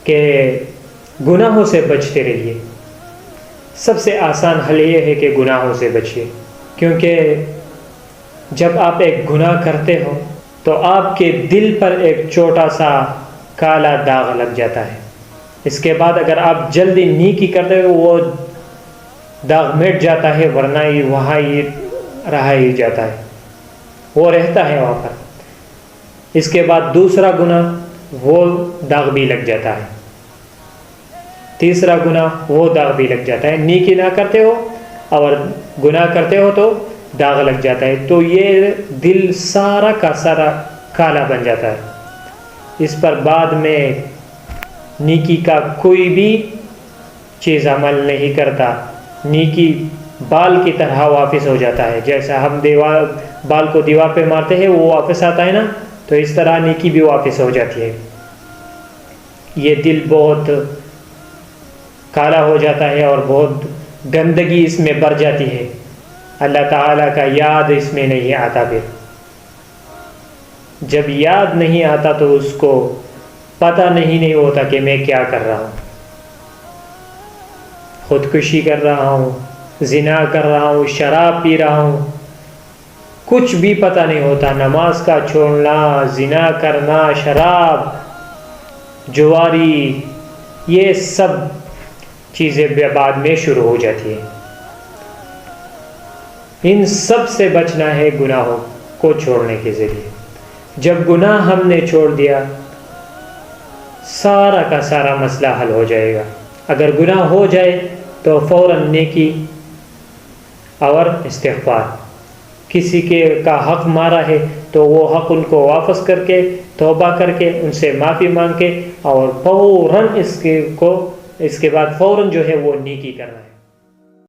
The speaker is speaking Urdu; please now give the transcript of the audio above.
کہ گناہوں سے بچتے رہیے۔ سب سے آسان حل یہ ہے کہ گناہوں سے بچیے، کیونکہ جب آپ ایک گناہ کرتے ہو تو آپ کے دل پر ایک چھوٹا سا کالا داغ لگ جاتا ہے۔ اس کے بعد اگر آپ جلدی نیکی کرتے ہو وہ داغ مٹ جاتا ہے، ورنہ وہاں ہی رہا ہی جاتا ہے، وہ رہتا ہے وہاں پر۔ اس کے بعد دوسرا گناہ، وہ داغ بھی لگ جاتا ہے۔ تیسرا گناہ، وہ داغ بھی لگ جاتا ہے۔ نیکی نہ کرتے ہو اور گناہ کرتے ہو تو داغ لگ جاتا ہے، تو یہ دل سارا کا سارا کالا بن جاتا ہے۔ اس پر بعد میں نیکی کا کوئی بھی چیز عمل نہیں کرتا، نیکی بال کی طرح واپس ہو جاتا ہے۔ جیسا ہم بال کو دیوار پہ مارتے ہیں وہ واپس آتا ہے نا، تو اس طرح نیکی بھی واپس ہو جاتی ہے۔ یہ دل بہت کالا ہو جاتا ہے اور بہت گندگی اس میں بھر جاتی ہے، اللہ تعالیٰ کا یاد اس میں نہیں آتا۔ پھر جب یاد نہیں آتا تو اس کو پتہ نہیں ہوتا کہ میں کیا کر رہا ہوں، خودکشی کر رہا ہوں، زنا کر رہا ہوں، شراب پی رہا ہوں، کچھ بھی پتہ نہیں ہوتا۔ نماز کا چھوڑنا، زنا کرنا، شراب، جواری، یہ سب چیزیں بعد میں شروع ہو جاتی ہیں۔ ان سب سے بچنا ہے گناہوں کو چھوڑنے کے ذریعے۔ جب گناہ ہم نے چھوڑ دیا سارا کا سارا مسئلہ حل ہو جائے گا۔ اگر گناہ ہو جائے تو فوراً نیکی اور استغفار، کسی کا حق مارا ہے تو وہ حق ان کو واپس کر کے، توبہ کر کے، ان سے معافی مانگ کے، اور فوراً اس کے بعد فوراً جو ہے وہ نیکی کرنا ہے۔